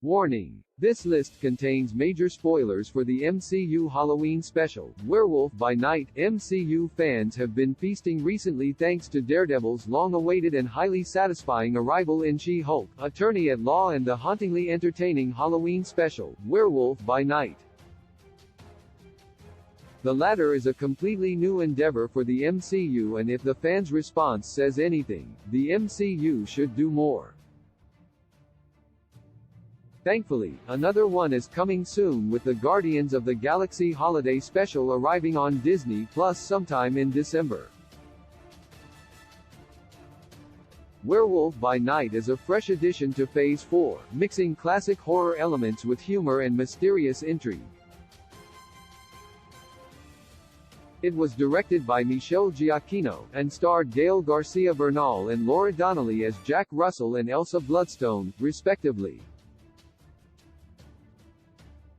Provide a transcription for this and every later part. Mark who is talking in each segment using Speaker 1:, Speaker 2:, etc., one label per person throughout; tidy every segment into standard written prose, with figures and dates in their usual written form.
Speaker 1: Warning: this list contains major spoilers for the MCU Halloween special, Werewolf by Night. MCU fans have been feasting recently thanks to Daredevil's long-awaited and highly satisfying arrival in She-Hulk, Attorney at Law, and the hauntingly entertaining Halloween special, Werewolf by Night. The latter is a completely new endeavor for the MCU, and if the fans' response says anything, the MCU should do more. Thankfully, another one is coming soon, with the Guardians of the Galaxy Holiday Special arriving on Disney Plus sometime in December. Werewolf by Night is a fresh addition to Phase 4, mixing classic horror elements with humor and mysterious intrigue. It was directed by Michelle Giacchino, and starred Gael Garcia Bernal and Laura Donnelly as Jack Russell and Elsa Bloodstone, respectively.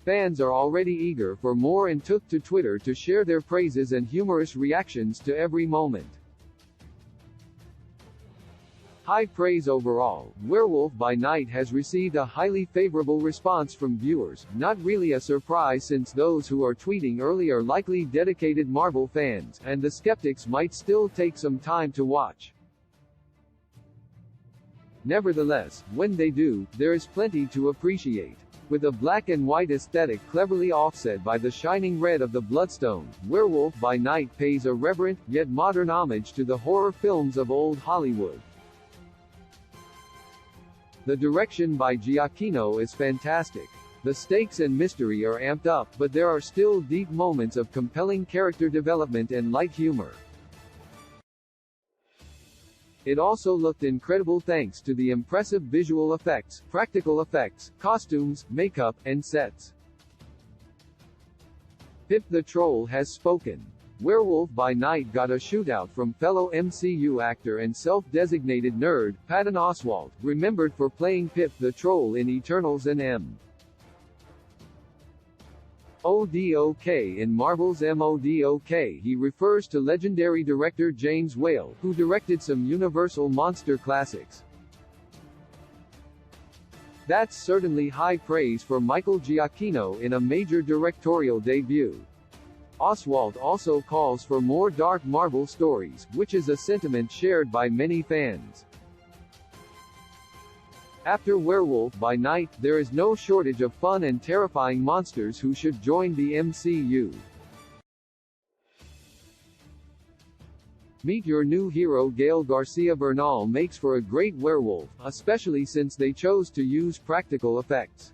Speaker 1: Fans are already eager for more and took to Twitter to share their praises and humorous reactions to every moment. High praise overall. Werewolf by Night has received a highly favorable response from viewers, not really a surprise since those who are tweeting early are likely dedicated Marvel fans, and the skeptics might still take some time to watch. Nevertheless, when they do, there is plenty to appreciate. With a black and white aesthetic cleverly offset by the shining red of the Bloodstone, Werewolf by Night pays a reverent, yet modern homage to the horror films of old Hollywood. The direction by Giacchino is fantastic. The stakes and mystery are amped up, but there are still deep moments of compelling character development and light humor. It also looked incredible thanks to the impressive visual effects, practical effects, costumes, makeup, and sets. Pip the Troll has spoken. Werewolf by Night got a shootout from fellow MCU actor and self-designated nerd, Patton Oswalt, remembered for playing Pip the Troll in Eternals and M.O.D.O.K. in Marvel's M.O.D.O.K. He refers to legendary director James Whale, who directed some Universal monster classics. That's certainly high praise for Michael Giacchino in a major directorial debut. Oswalt also calls for more dark Marvel stories, which is a sentiment shared by many fans. After Werewolf by Night, there is no shortage of fun and terrifying monsters who should join the MCU. Meet your new hero. Gael Garcia Bernal makes for a great werewolf, especially since they chose to use practical effects.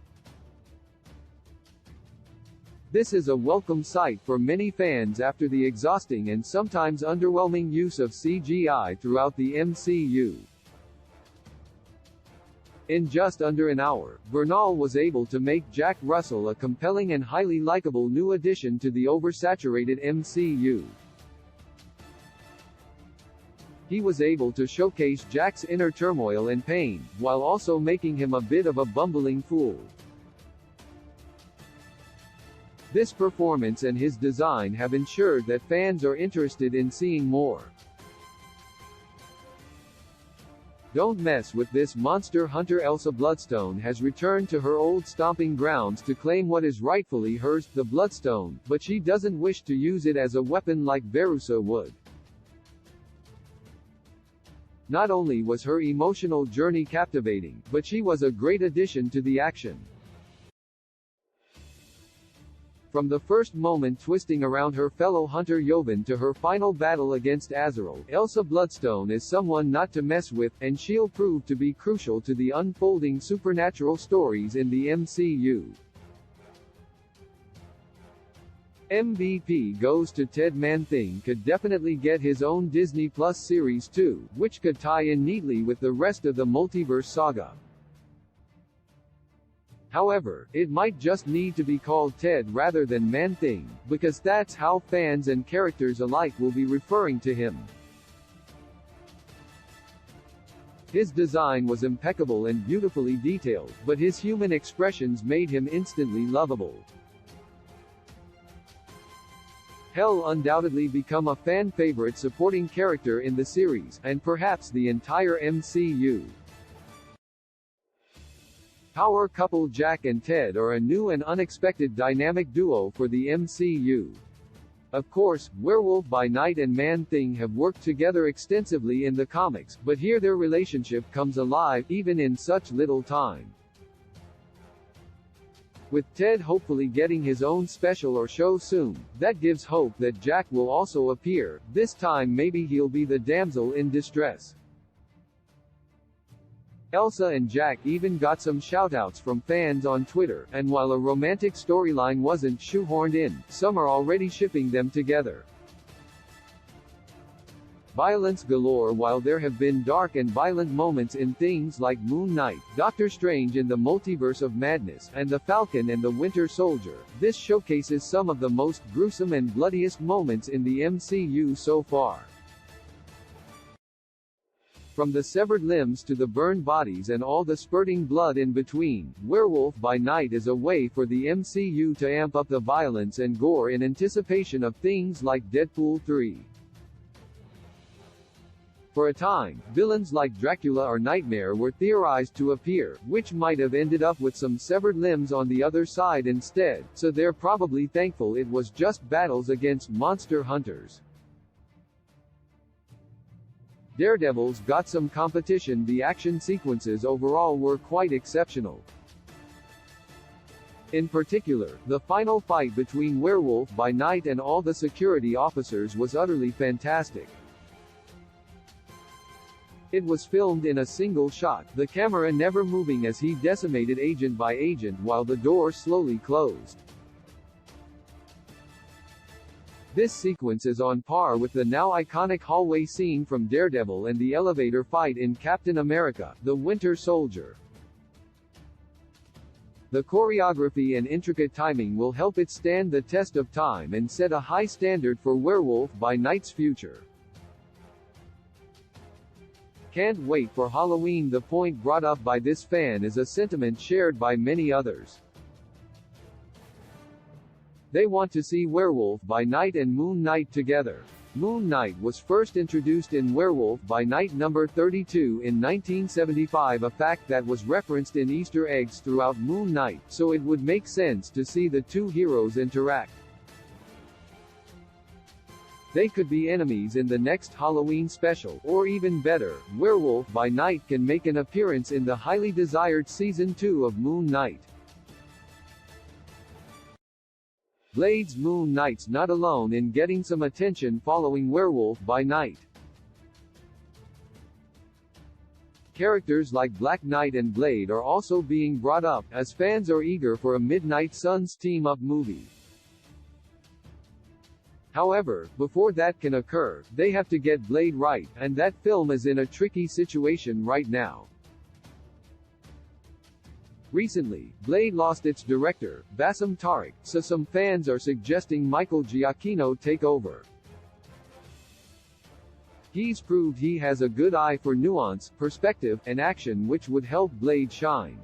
Speaker 1: This is a welcome sight for many fans after the exhausting and sometimes underwhelming use of CGI throughout the MCU. In just under an hour, Bernal was able to make Jack Russell a compelling and highly likable new addition to the oversaturated MCU. He was able to showcase Jack's inner turmoil and pain, while also making him a bit of a bumbling fool. This performance and his design have ensured that fans are interested in seeing more. Don't mess with this. Monster hunter Elsa Bloodstone has returned to her old stomping grounds to claim what is rightfully hers, the Bloodstone, but she doesn't wish to use it as a weapon like Verussa would. Not only was her emotional journey captivating, but she was a great addition to the action. From the first moment twisting around her fellow hunter Jovan to her final battle against Azrael, Elsa Bloodstone is someone not to mess with, and she'll prove to be crucial to the unfolding supernatural stories in the MCU. MVP goes to Ted. Man-Thing could definitely get his own Disney Plus series too, which could tie in neatly with the rest of the multiverse saga. However, it might just need to be called Ted rather than Man-Thing, because that's how fans and characters alike will be referring to him. His design was impeccable and beautifully detailed, but his human expressions made him instantly lovable. He'll undoubtedly become a fan favorite supporting character in the series, and perhaps the entire MCU. Power couple Jack and Ted are a new and unexpected dynamic duo for the MCU. Of course, Werewolf by Night and Man-Thing have worked together extensively in the comics, but here their relationship comes alive even in such little time. With Ted hopefully getting his own special or show soon, that gives hope that Jack will also appear. This time maybe he'll be the damsel in distress. Elsa and Jack even got some shoutouts from fans on Twitter, and while a romantic storyline wasn't shoehorned in, some are already shipping them together. Violence galore. While there have been dark and violent moments in things like Moon Knight, Doctor Strange in the Multiverse of Madness, and The Falcon and the Winter Soldier, this showcases some of the most gruesome and bloodiest moments in the MCU so far. From the severed limbs to the burned bodies and all the spurting blood in between, Werewolf by Night is a way for the MCU to amp up the violence and gore in anticipation of things like Deadpool 3. For a time, villains like Dracula or Nightmare were theorized to appear, which might have ended up with some severed limbs on the other side instead, so they're probably thankful it was just battles against monster hunters. Daredevil's got some competition. The action sequences overall were quite exceptional. In particular, the final fight between Werewolf by Night and all the security officers was utterly fantastic. It was filmed in a single shot, the camera never moving as he decimated agent by agent while the door slowly closed. This sequence is on par with the now iconic hallway scene from Daredevil and the elevator fight in Captain America: The Winter Soldier. The choreography and intricate timing will help it stand the test of time and set a high standard for Werewolf by Night's future. Can't wait for Halloween. The point brought up by this fan is a sentiment shared by many others. They want to see Werewolf by Night and Moon Knight together. Moon Knight was first introduced in Werewolf by Night number 32 in 1975, a fact that was referenced in Easter eggs throughout Moon Knight, so it would make sense to see the two heroes interact. They could be enemies in the next Halloween special, or even better, Werewolf by Night can make an appearance in the highly desired Season 2 of Moon Knight. Blade's Moon Knight's not alone in getting some attention following Werewolf by Night. Characters like Black Knight and Blade are also being brought up, as fans are eager for a Midnight Suns team-up movie. However, before that can occur, they have to get Blade right, and that film is in a tricky situation right now. Recently, Blade lost its director, Bassam Tariq, so some fans are suggesting Michael Giacchino take over. He's proved he has a good eye for nuance, perspective, and action, which would help Blade shine.